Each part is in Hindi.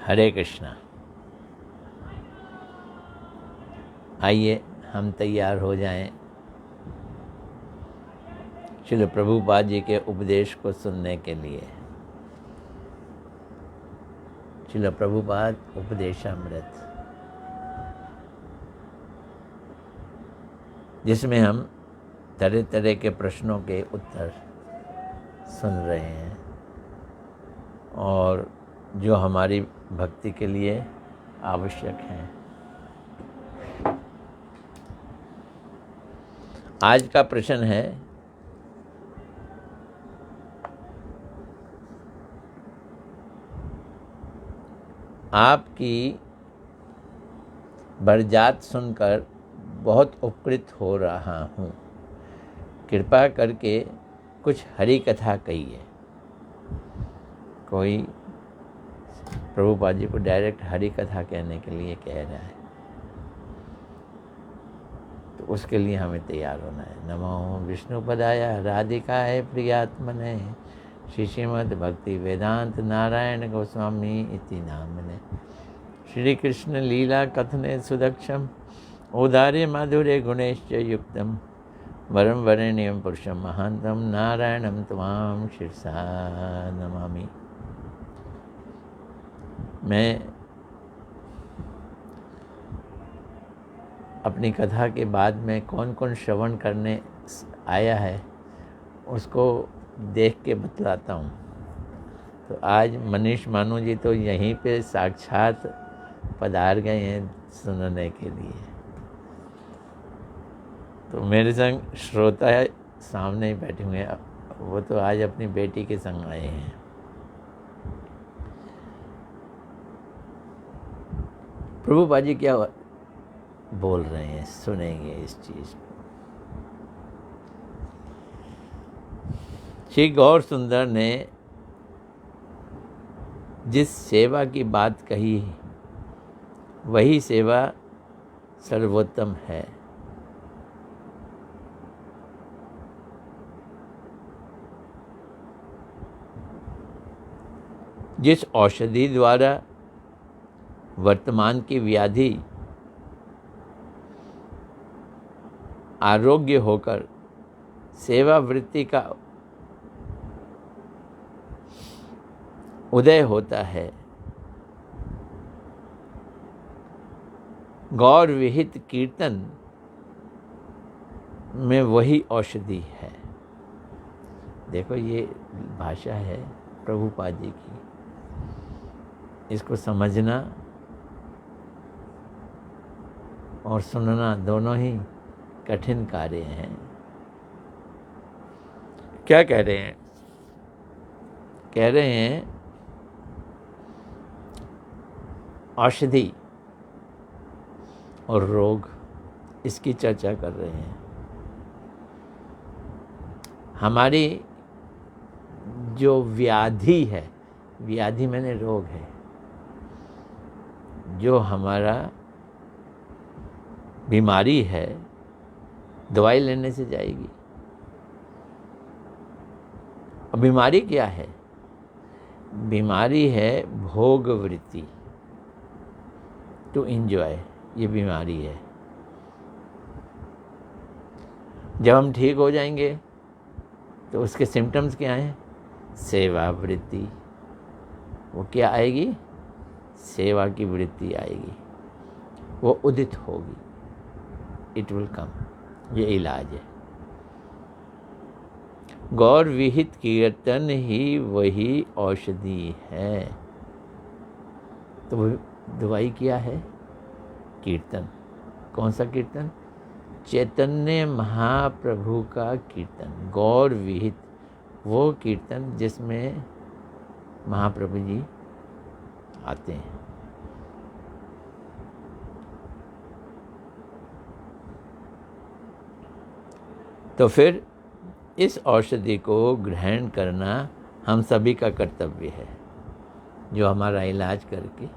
हरे कृष्णा। आइए हम तैयार हो जाएं श्रील प्रभुपाद जी के उपदेश को सुनने के लिए। श्रील प्रभुपाद उपदेशामृत, जिसमें हम तरह तरह के प्रश्नों के उत्तर सुन रहे हैं और जो हमारी भक्ति के लिए आवश्यक हैं। आज का प्रश्न है, आपकी बरजात सुनकर बहुत उपकृत हो रहा हूँ, कृपा करके कुछ हरि कथा कहिए। कोई प्रभुपाद जी को डायरेक्ट हरि कथा कहने के लिए कह रहा है, तो उसके लिए हमें तैयार होना है। नमो विष्णुपदाय राधिकाय प्रियात्मने श्री श्रीमद् भक्ति वेदांत नारायण गोस्वामी इति नामने। श्री कृष्ण लीला कथने सुदक्षम औदार्य माधुर्य गुणेश्च युक्तम वरम वरेण्यम पुरुषम महांतम नारायणम त्वां शिरसा नमामि। मैं अपनी कथा के बाद में कौन कौन श्रवण करने आया है उसको देख के बतलाता हूँ। तो आज मनीष मानू जी तो यहीं पे साक्षात पधार गए हैं सुनने के लिए। तो मेरे संग श्रोता सामने ही बैठे हुए हैं, वो तो आज अपनी बेटी के संग आए हैं। प्रभुपाद जी क्या बोल रहे हैं, सुनेंगे इस चीज को। श्री गौर सुंदर ने जिस सेवा की बात कही वही सेवा सर्वोत्तम है। जिस औषधि द्वारा वर्तमान की व्याधि आरोग्य होकर सेवा वृत्ति का उदय होता है, गौर विहित कीर्तन में वही औषधि है। देखो ये भाषा है प्रभुपाद जी की, इसको समझना और सुनना दोनों ही कठिन कार्य हैं। क्या कह रहे हैं? कह रहे हैं औषधि और रोग, इसकी चर्चा कर रहे हैं। हमारी जो व्याधि है, व्याधि मैंने रोग है, जो हमारा बीमारी है, दवाई लेने से जाएगी। और बीमारी क्या है? बीमारी है भोग वृत्ति, टू एंजॉय, ये बीमारी है। जब हम ठीक हो जाएंगे तो उसके सिम्टम्स क्या हैं? सेवा वृत्ति। वो क्या आएगी? सेवा की वृत्ति आएगी, वो उदित होगी, इट विल कम। ये इलाज है। गौर विहित कीर्तन ही वही औषधि है। तो दवाई क्या है? कीर्तन। कौन सा कीर्तन? चैतन्य महाप्रभु का कीर्तन, गौर विहित, वो कीर्तन जिसमें महाप्रभु जी आते हैं। तो फिर इस औषधि को ग्रहण करना हम सभी का कर्तव्य है। जो हमारा इलाज करके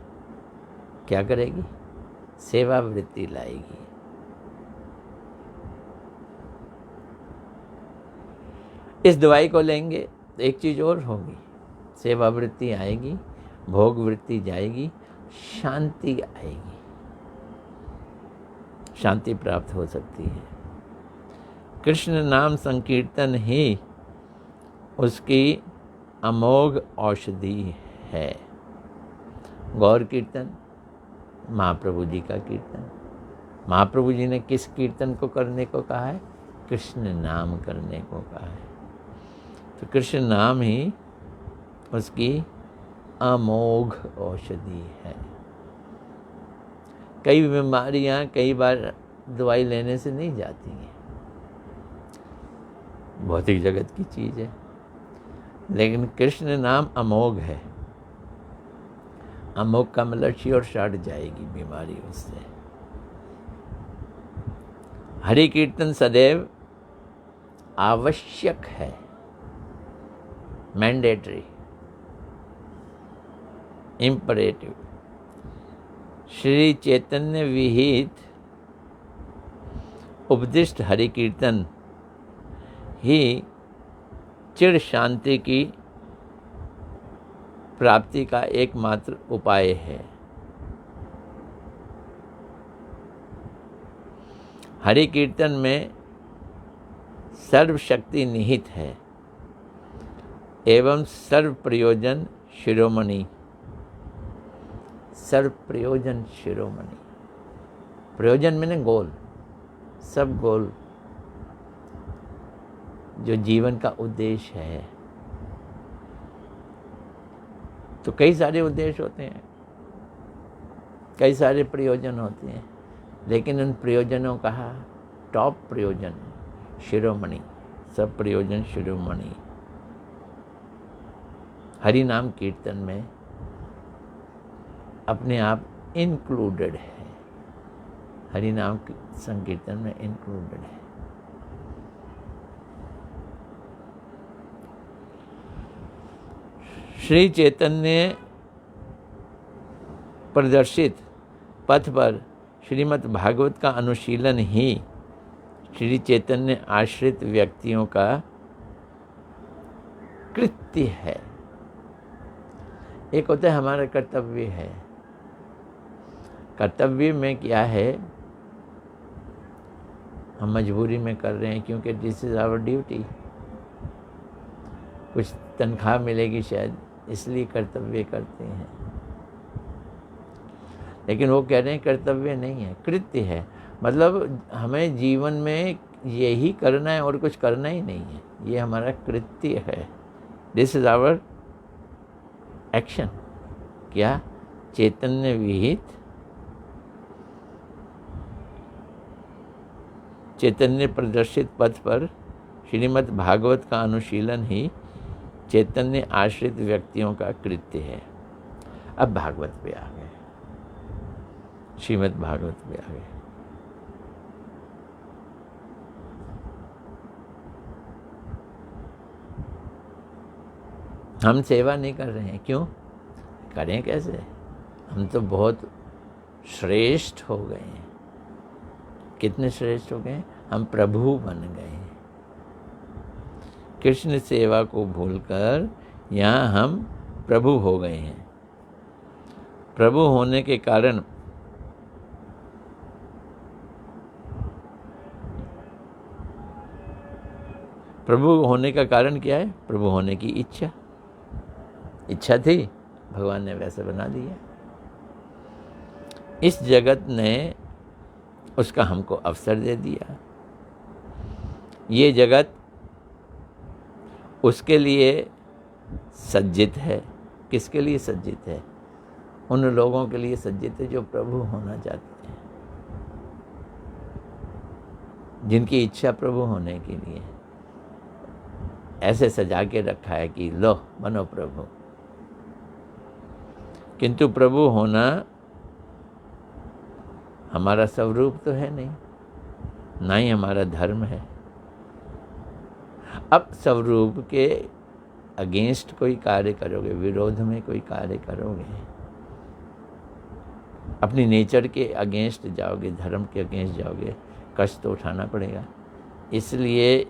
क्या करेगी? सेवा वृत्ति लाएगी। इस दवाई को लेंगे तो एक चीज़ और होगी, सेवा वृत्ति आएगी भोग वृत्ति जाएगी, शांति आएगी, शांति प्राप्त हो सकती है। कृष्ण नाम संकीर्तन ही उसकी अमोघ औषधि है। गौर कीर्तन, महाप्रभु जी का कीर्तन। महाप्रभु जी ने किस कीर्तन को करने को कहा है? कृष्ण नाम करने को कहा है। तो कृष्ण नाम ही उसकी अमोघ औषधि है। कई बीमारियां कई बार दवाई लेने से नहीं जाती हैं, भौतिक जगत की चीज़ है, लेकिन कृष्ण नाम अमोघ है। अमोघ का मतलब श्योर शॉट जाएगी बीमारी उससे। हरि कीर्तन सदैव आवश्यक है, मैंडेटरी, इम्परेटिव। श्री चैतन्य विहित उपदिष्ट हरि कीर्तन ही चिर शांति की प्राप्ति का एकमात्र उपाय है। हरि कीर्तन में सर्वशक्ति निहित है एवं सर्व प्रयोजन शिरोमणि। सर्व प्रयोजन शिरोमणि, प्रयोजन में गोल, सब गोल जो जीवन का उद्देश्य है। तो कई सारे उद्देश्य होते हैं, कई सारे प्रयोजन होते हैं, लेकिन उन प्रयोजनों का टॉप प्रयोजन शिरोमणि, सब प्रयोजन शिरोमणि हरि नाम कीर्तन में अपने आप इंक्लूडेड है। हरि नाम संकीर्तन में इंक्लूडेड है। श्री चैतन्य प्रदर्शित पथ पर श्रीमद् भागवत का अनुशीलन ही श्री चैतन्य आश्रित व्यक्तियों का कृत्य है। एक होता है हमारा कर्तव्य है। कर्तव्य में क्या है, हम मजबूरी में कर रहे हैं क्योंकि दिस इज़ आवर ड्यूटी। कुछ तनख्वाह मिलेगी शायद, इसलिए कर्तव्य करते हैं, लेकिन वो कह रहे हैं कर्तव्य नहीं है, कृत्य है। मतलब हमें जीवन में यही करना है और कुछ करना ही नहीं है, ये हमारा कृत्य है। This is our action. क्या? चैतन्य विहित, चैतन्य प्रदर्शित पथ पर श्रीमद् भागवत का अनुशीलन ही चैतन्य आश्रित व्यक्तियों का कृत्य है। अब भागवत पे आ गए, श्रीमद् भागवत पे आ गए। हम सेवा नहीं कर रहे हैं, क्यों करें? कैसे? हम तो बहुत श्रेष्ठ हो गए हैं। कितने श्रेष्ठ हो गए? हम प्रभु बन गए हैं। कृष्ण सेवा को भूलकर यहाँ हम प्रभु हो गए हैं। प्रभु होने के कारण प्रभु होने का कारण क्या है? प्रभु होने की इच्छा। इच्छा थी, भगवान ने वैसे बना दिया। इस जगत ने उसका हमको अवसर दे दिया। ये जगत उसके लिए सज्जित है। किसके लिए सज्जित है? उन लोगों के लिए सज्जित है जो प्रभु होना चाहते हैं, जिनकी इच्छा प्रभु होने के लिए। ऐसे सजा के रखा है कि लो बनो प्रभु। किंतु प्रभु होना हमारा स्वरूप तो है नहीं, ना ही हमारा धर्म है। अब स्वरूप के अगेंस्ट कोई कार्य करोगे, विरोध में कोई कार्य करोगे, अपनी नेचर के अगेंस्ट जाओगे, धर्म के अगेंस्ट जाओगे, कष्ट तो उठाना पड़ेगा। इसलिए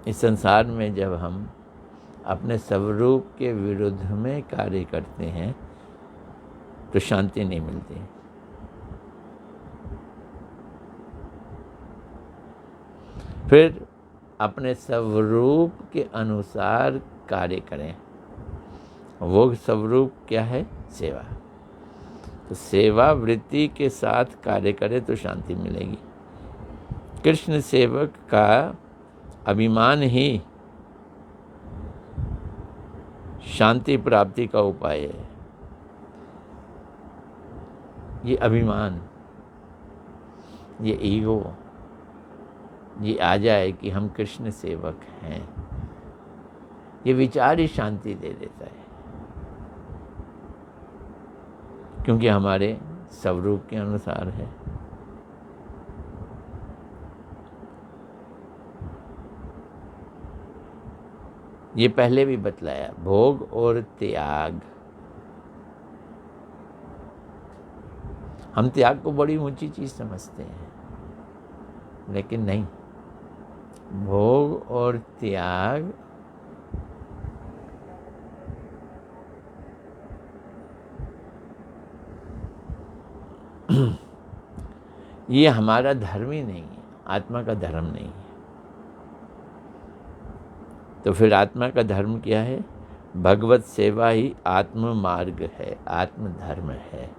इस संसार में जब हम अपने स्वरूप के विरुद्ध में कार्य करते हैं तो शांति नहीं मिलती। फिर अपने स्वरूप के अनुसार कार्य करें। वो स्वरूप क्या है? सेवा। तो सेवा वृत्ति के साथ कार्य करें तो शांति मिलेगी। कृष्ण सेवक का अभिमान ही शांति प्राप्ति का उपाय है। ये अभिमान, ये ईगो, ये आ जाए कि हम कृष्ण सेवक हैं, ये विचार ही शांति दे देता है, क्योंकि हमारे स्वरूप के अनुसार है। ये पहले भी बतलाया, भोग और त्याग। हम त्याग को बड़ी ऊंची चीज समझते हैं, लेकिन नहीं। भोग और त्याग ये हमारा धर्म ही नहीं है, आत्मा का धर्म नहीं है। तो फिर आत्मा का धर्म क्या है? भगवत सेवा ही आत्म मार्ग है, आत्म धर्म है।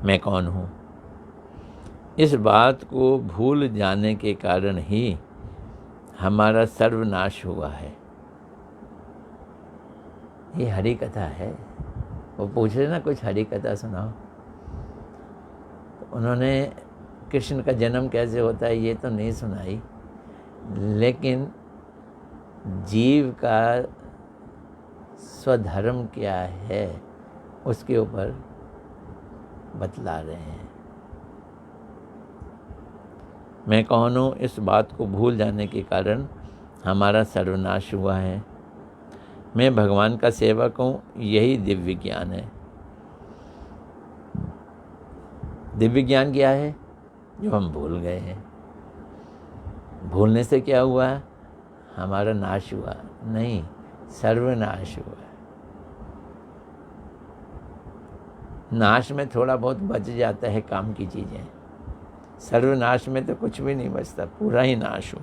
मैं कौन हूँ? इस बात को भूल जाने के कारण ही हमारा सर्वनाश हुआ है। ये हरि कथा है। वो पूछ रहे ना, कुछ हरि कथा सुनाओ। तो उन्होंने कृष्ण का जन्म कैसे होता है ये तो नहीं सुनाई, लेकिन जीव का स्वधर्म क्या है उसके ऊपर बतला रहे हैं। मैं कौन हूँ, इस बात को भूल जाने के कारण हमारा सर्वनाश हुआ है। मैं भगवान का सेवक हूँ, यही दिव्य ज्ञान है। दिव्य ज्ञान क्या है? जो हम भूल गए हैं। भूलने से क्या हुआ? हमारा नाश हुआ नहीं, सर्वनाश हुआ। नाश में थोड़ा बहुत बच जाता है काम की चीजें, सर्वनाश में तो कुछ भी नहीं बचता, पूरा ही नाश हुआ।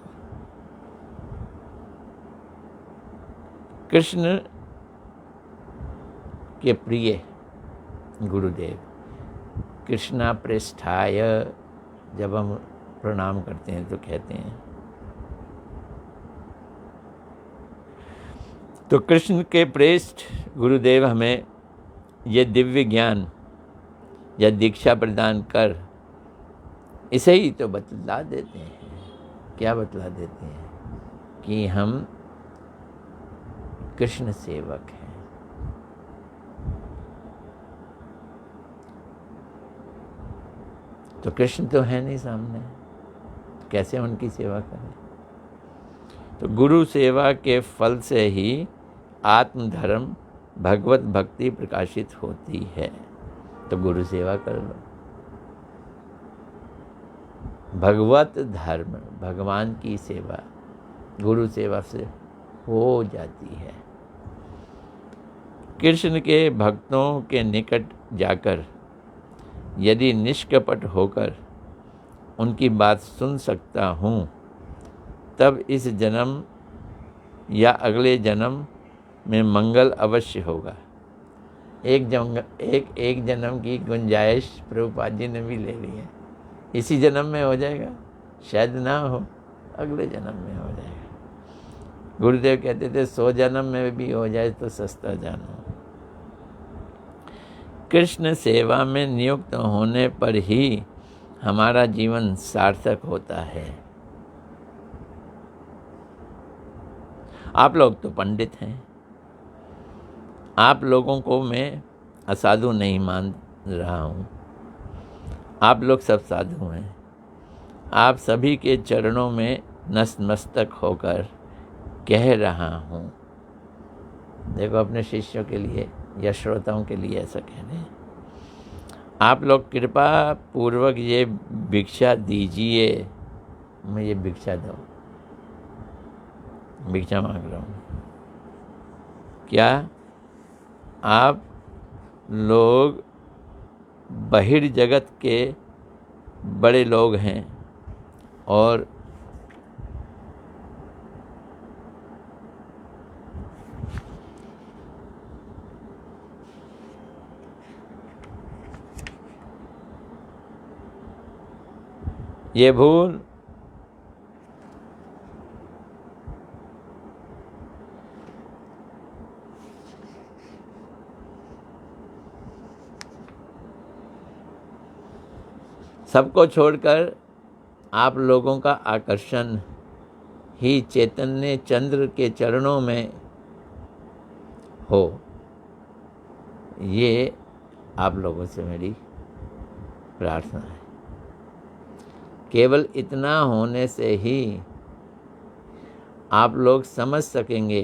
कृष्ण के प्रिय गुरुदेव, कृष्णा पृष्ठाय जब हम प्रणाम करते हैं तो कहते हैं। तो कृष्ण के पृष्ठ गुरुदेव हमें ये दिव्य ज्ञान या दीक्षा प्रदान कर इसे ही तो बतला देते हैं। क्या बतला देते हैं? कि हम कृष्ण सेवक हैं। तो कृष्ण तो है नहीं सामने, तो कैसे उनकी सेवा करें? तो गुरु सेवा के फल से ही आत्मधर्म भगवत भक्ति प्रकाशित होती है। तो गुरु सेवा कर लो। भगवत धर्म, भगवान की सेवा गुरु सेवा से हो जाती है। कृष्ण के भक्तों के निकट जाकर यदि निष्कपट होकर उनकी बात सुन सकता हूँ, तब इस जन्म या अगले जन्म में मंगल अवश्य होगा। एक जन्म की गुंजाइश प्रभुपाद जी ने भी ले ली है। इसी जन्म में हो जाएगा, शायद ना हो, अगले जन्म में हो जाएगा। गुरुदेव कहते थे 100 जन्म में भी हो जाए तो सस्ता जानो। कृष्ण सेवा में नियुक्त होने पर ही हमारा जीवन सार्थक होता है। आप लोग तो पंडित हैं, आप लोगों को मैं असाधु नहीं मान रहा हूँ। आप लोग सब साधु हैं। आप सभी के चरणों में नतमस्तक होकर कह रहा हूँ। देखो, अपने शिष्यों के लिए या श्रोताओं के लिए ऐसा कह रहे हैं। आप लोग कृपा पूर्वक ये भिक्षा दीजिए, मुझे भिक्षा दो। भिक्षा मांग रहा हूँ। क्या आप लोग बहिर्जगत के बड़े लोग हैं और ये भूल सबको छोड़कर आप लोगों का आकर्षण ही चैतन्य चंद्र के चरणों में हो, ये आप लोगों से मेरी प्रार्थना है। केवल इतना होने से ही आप लोग समझ सकेंगे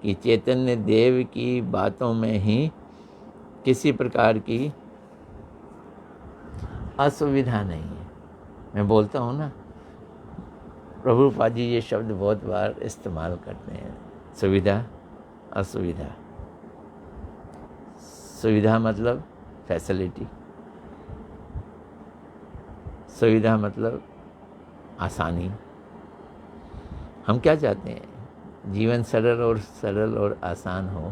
कि चैतन्य देव की बातों में ही किसी प्रकार की असुविधा नहीं है। मैं बोलता हूँ ना, प्रभुपाद जी ये शब्द बहुत बार इस्तेमाल करते हैं, सुविधा असुविधा। सुविधा मतलब फैसिलिटी, सुविधा मतलब आसानी। हम क्या चाहते हैं? जीवन सरल और आसान हो।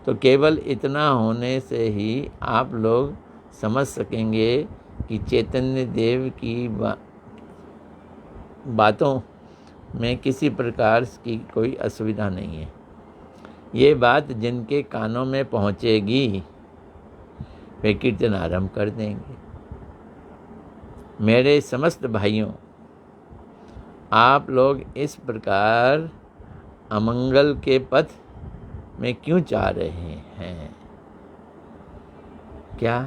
तो केवल इतना होने से ही आप लोग समझ सकेंगे कि चैतन्य देव की बातों में किसी प्रकार की कोई असुविधा नहीं है। ये बात जिनके कानों में पहुँचेगी वे कीर्तन आरंभ कर देंगे। मेरे समस्त भाइयों, आप लोग इस प्रकार अमंगल के पथ में क्यों जा रहे हैं? क्या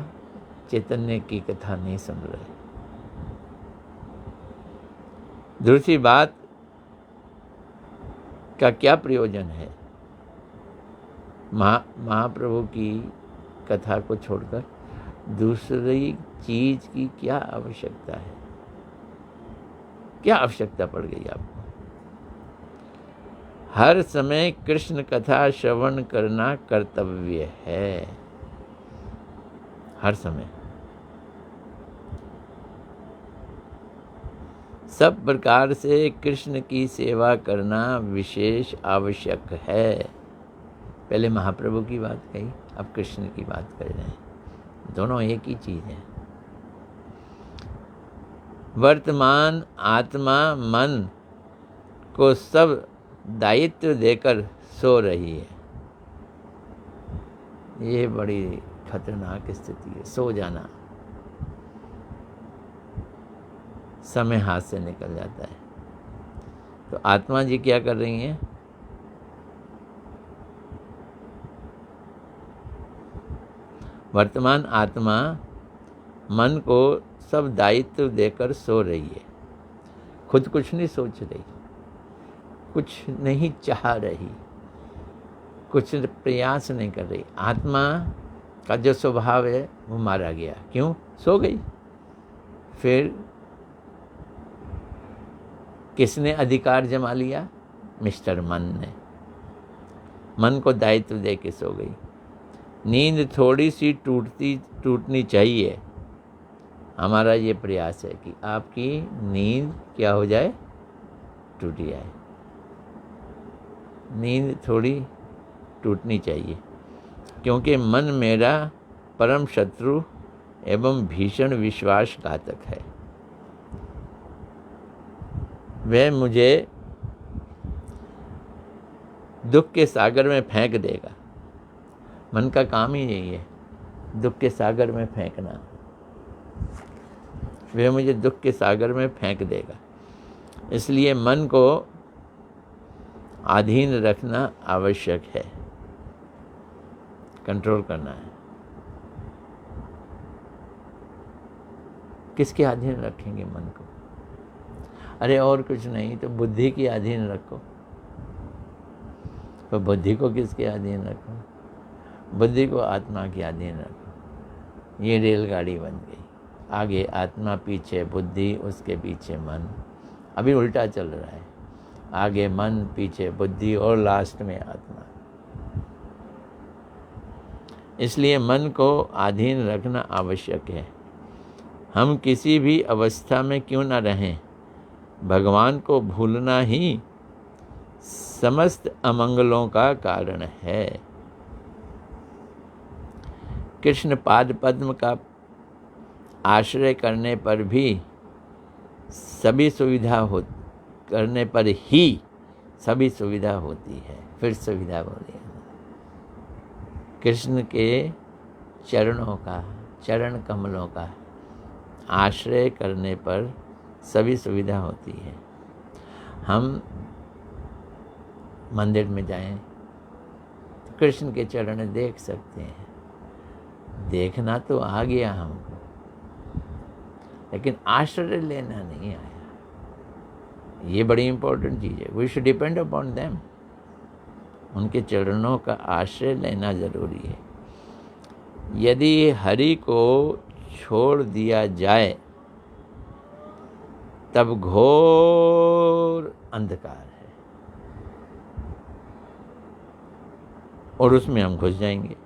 चैतन्य की कथा नहीं सुन रहे? दूसरी बात का क्या प्रयोजन है? महाप्रभु की कथा को छोड़कर दूसरी चीज की क्या आवश्यकता है? क्या आवश्यकता पड़ गई आपको? हर समय कृष्ण कथा श्रवण करना कर्तव्य है, हर समय। सब प्रकार से कृष्ण की सेवा करना विशेष आवश्यक है। पहले महाप्रभु की बात कही, अब कृष्ण की बात कर रहे हैं। दोनों एक ही चीज है। वर्तमान आत्मा मन को सब दायित्व देकर सो रही है। ये बड़ी खतरनाक स्थिति है, सो जाना। समय हाथ से निकल जाता है। तो आत्मा जी क्या कर रही हैं? वर्तमान आत्मा मन को सब दायित्व देकर सो रही है। खुद कुछ नहीं सोच रही, कुछ नहीं चाह रही, कुछ प्रयास नहीं कर रही। आत्मा का जो स्वभाव है वो मारा गया। क्यों? सो गई। फिर किसने अधिकार जमा लिया? मिस्टर मन ने। मन को दायित्व दे के सो गई। नींद थोड़ी सी टूटनी चाहिए। हमारा ये प्रयास है कि आपकी नींद क्या हो जाए? टूट जाए। नींद थोड़ी टूटनी चाहिए, क्योंकि मन मेरा परम शत्रु एवं भीषण विश्वासघातक है। वह मुझे दुख के सागर में फेंक देगा। मन का काम ही यही है, दुख के सागर में फेंकना। वह मुझे दुख के सागर में फेंक देगा। इसलिए मन को अधीन रखना आवश्यक है, कंट्रोल करना है। किसके अधीन रखेंगे मन को? अरे और कुछ नहीं तो बुद्धि के अधीन रखो। तो बुद्धि को किसके अधीन रखो? बुद्धि को आत्मा के अधीन रखो। ये रेलगाड़ी बन गई। आगे आत्मा, पीछे बुद्धि, उसके पीछे मन। अभी उल्टा चल रहा है, आगे मन, पीछे बुद्धि और लास्ट में आत्मा। इसलिए मन को अधीन रखना आवश्यक है। हम किसी भी अवस्था में क्यों न रहें, भगवान को भूलना ही समस्त अमंगलों का कारण है। कृष्ण पाद पद्म का आश्रय करने पर भी सभी सुविधा करने पर ही सभी सुविधा होती है। फिर सुविधा बोली, कृष्ण के चरणों का, चरण कमलों का आश्रय करने पर सभी सुविधा होती है। हम मंदिर में जाएं तो कृष्ण के चरण देख सकते हैं। देखना तो आ गया हमको, लेकिन आश्रय लेना नहीं आया। ये बड़ी इंपॉर्टेंट चीज़ है। We should depend upon them. उनके चरणों का आश्रय लेना जरूरी है। यदि हरि को छोड़ दिया जाए तब घोर अंधकार है और उसमें हम घुस जाएंगे।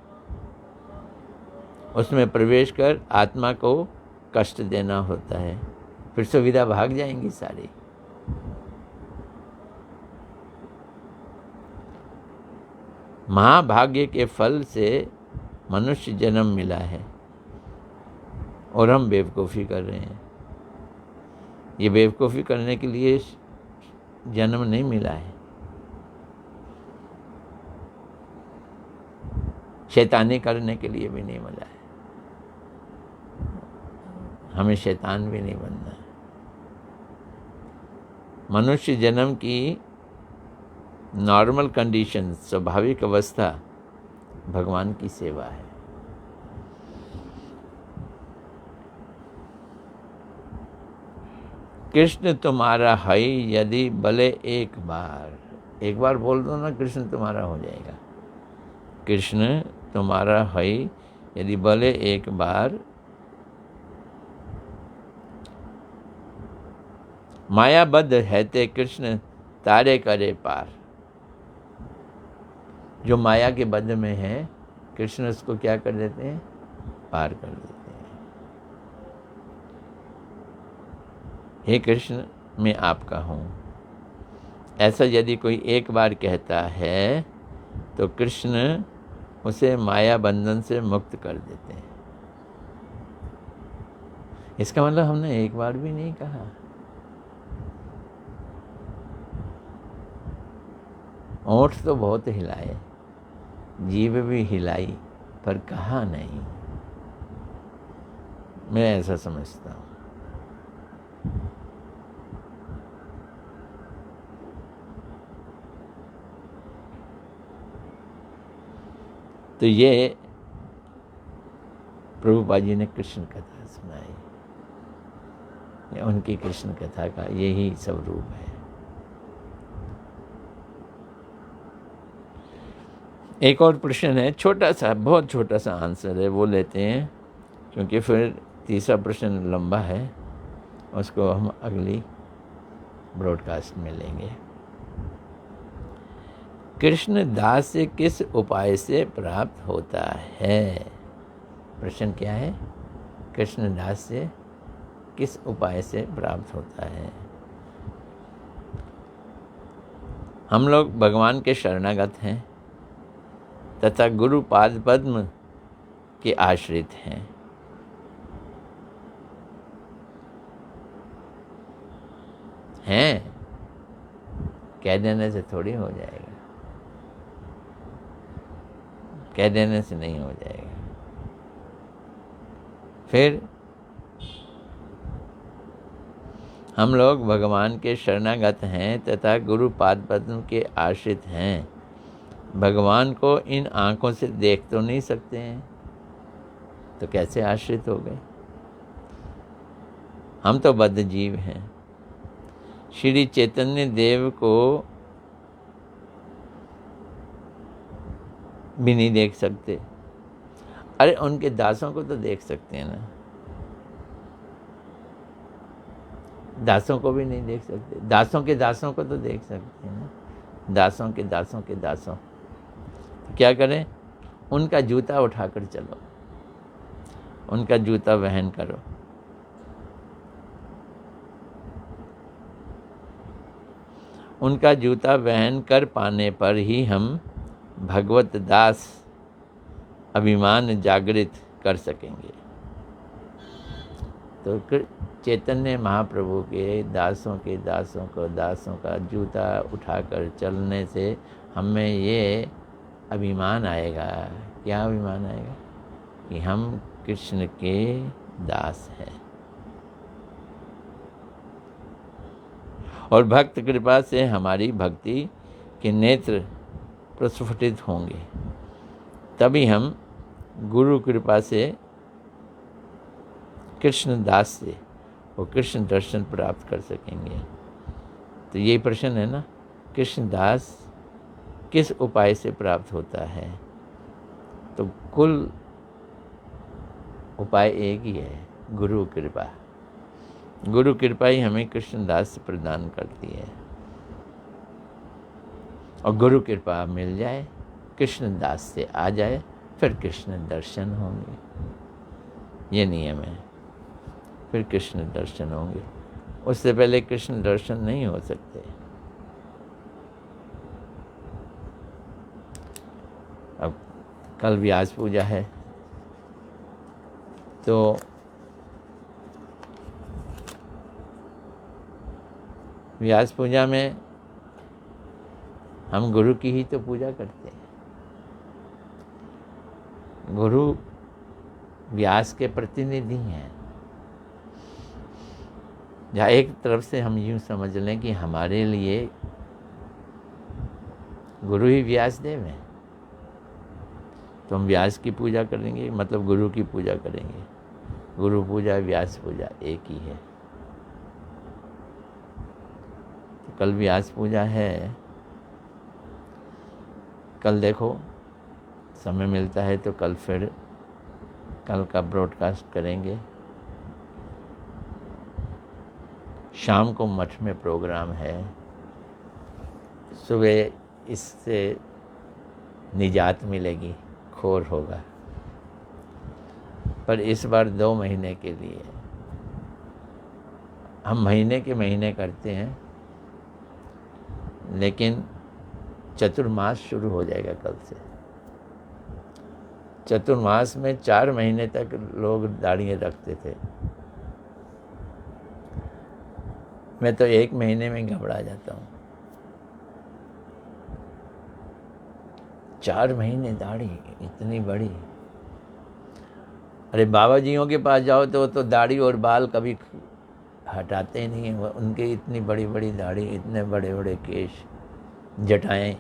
उसमें प्रवेश कर आत्मा को कष्ट देना होता है, फिर सुविधा भाग जाएंगी सारी। महाभाग्य के फल से मनुष्य जन्म मिला है और हम बेवकूफ़ी कर रहे हैं। ये बेवकूफ़ी करने के लिए जन्म नहीं मिला है। शैतानी करने के लिए भी नहीं मिला है। हमें शैतान भी नहीं बनना है। मनुष्य जन्म की नॉर्मल कंडीशन, स्वाभाविक अवस्था भगवान की सेवा है। कृष्ण तुम्हारा है यदि भले एक बार बोल दो ना, कृष्ण तुम्हारा हो जाएगा। कृष्ण तुम्हारा है यदि भले एक बार, मायाबद्ध है ते कृष्ण तारे करे पार। जो माया के बद्ध में है, कृष्ण उसको क्या कर देते हैं? पार कर देते हैं। हे कृष्ण, मैं आपका हूँ, ऐसा यदि कोई एक बार कहता है तो कृष्ण उसे माया बंधन से मुक्त कर देते हैं। इसका मतलब हमने एक बार भी नहीं कहा। ओठ तो बहुत हिलाए, जीभ भी हिलाई, पर कहा नहीं। मैं ऐसा समझता हूँ। तो ये प्रभुपाद जी ने कृष्ण कथा सुनाई। उनकी कृष्ण कथा का यही स्वरूप है। एक और प्रश्न है, छोटा सा, बहुत छोटा सा आंसर है, वो लेते हैं क्योंकि फिर तीसरा प्रश्न लंबा है, उसको हम अगली ब्रॉडकास्ट में लेंगे। कृष्ण दास से किस उपाय से प्राप्त होता है? प्रश्न क्या है? कृष्ण दास से किस उपाय से प्राप्त होता है? हम लोग भगवान के शरणागत हैं तथा गुरु पाद पद्म के आश्रित हैं। कह देने से थोड़ी हो जाएगा, कह देने से नहीं हो जाएगा। फिर हम लोग भगवान के शरणागत हैं तथा गुरु पाद पद्म के आश्रित हैं। भगवान को इन आँखों से देख तो नहीं सकते हैं, तो कैसे आश्रित हो गए? हम तो बद्ध जीव हैं। श्री चैतन्य देव को भी नहीं देख सकते। अरे उनके दासों को तो देख सकते हैं ना, दासों को भी नहीं देख सकते, दासों के दासों को तो देख सकते हैं ना, दासों के दासों के दासों। तो क्या करें, उनका जूता उठाकर चलो, उनका जूता वहन करो। उनका जूता वहन कर पाने पर ही हम भगवत दास अभिमान जागृत कर सकेंगे। तो चैतन्य महाप्रभु के दासों का जूता उठाकर चलने से हमें ये अभिमान आएगा। क्या अभिमान आएगा? कि हम कृष्ण के दास हैं। और भक्त कृपा से हमारी भक्ति के नेत्र प्रस्फुटित होंगे, तभी हम गुरु कृपा से कृष्ण दास से वो कृष्ण दर्शन प्राप्त कर सकेंगे। तो यही प्रश्न है ना, कृष्ण दास किस उपाय से प्राप्त होता है? तो कुल उपाय एक ही है, गुरु कृपा। गुरु कृपा ही हमें कृष्ण दास प्रदान करती है। और गुरु कृपा मिल जाए, कृष्ण दास से आ जाए, फिर कृष्ण दर्शन होंगे। ये नियम है, फिर कृष्ण दर्शन होंगे। उससे पहले कृष्ण दर्शन नहीं हो सकते। अब कल व्यास पूजा है, तो व्यास पूजा में हम गुरु की ही तो पूजा करते हैं। गुरु व्यास के प्रतिनिधि हैं। या एक तरफ से हम यूँ समझ लें कि हमारे लिए गुरु ही व्यास देव हैं, तो हम व्यास की पूजा करेंगे, मतलब गुरु की पूजा करेंगे। गुरु पूजा व्यास पूजा एक ही है। तो कल व्यास पूजा है, कल देखो समय मिलता है तो कल फिर कल का ब्रॉडकास्ट करेंगे। शाम को मठ में प्रोग्राम है, सुबह इससे निजात मिलेगी, खोर होगा। पर इस बार 2 महीने के लिए, हम महीने के महीने करते हैं, लेकिन चतुर्मास शुरू हो जाएगा कल से। चतुर्मास में 4 महीने तक लोग दाढ़ियाँ रखते थे। मैं तो 1 महीने में घबरा जाता हूँ। 4 महीने दाढ़ी इतनी बड़ी। अरे बाबा जियों के पास जाओ तो दाढ़ी और बाल कभी हटाते ही नहीं हैं। उनके इतनी बड़ी बड़ी दाढ़ी, इतने बड़े बड़े केश, जटाएं,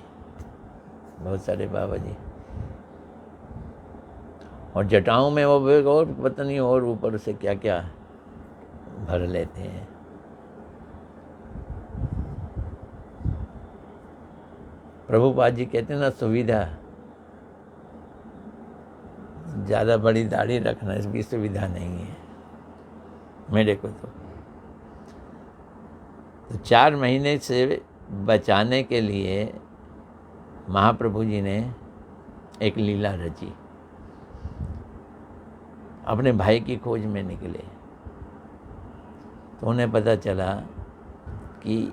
बहुत सारे बाबा जी। और जटाओं में वो और पता नहीं और ऊपर से क्या क्या भर लेते हैं। प्रभुपाद जी कहते हैं ना, सुविधा, ज़्यादा बड़ी दाढ़ी रखना इसकी सुविधा नहीं है मेरे को तो 4 महीने से बचाने के लिए महाप्रभु जी ने एक लीला रची। अपने भाई की खोज में निकले, तो उन्हें पता चला कि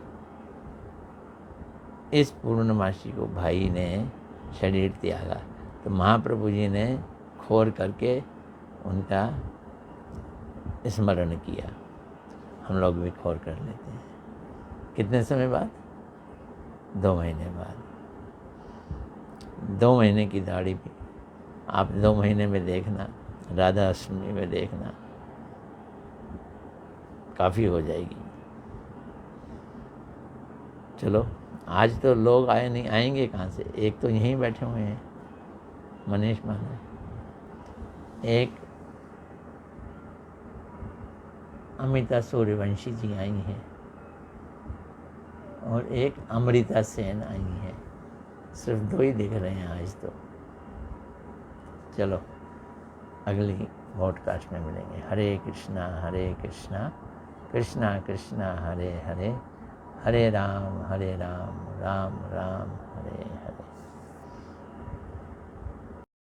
इस पूर्णमासी को भाई ने शरीर त्यागा। तो महाप्रभु जी ने खोर करके उनका स्मरण किया। हम लोग भी खोर कर लेते हैं। कितने समय बाद? 2 महीने बाद। 2 महीने की दाढ़ी भी आप 2 महीने में देखना, राधा अष्टमी में देखना, काफ़ी हो जाएगी। चलो, आज तो लोग आए नहीं, आएंगे कहाँ से? एक तो यहीं बैठे हुए हैं, मनीष महाराज, एक अमिता सूर्यवंशी जी आई हैं, और एक अमृता सेन आई है। सिर्फ 2 ही दिख रहे हैं आज तो। चलो, अगली पॉडकास्ट में मिलेंगे। हरे कृष्णा कृष्णा कृष्णा हरे हरे, हरे राम राम राम हरे हरे।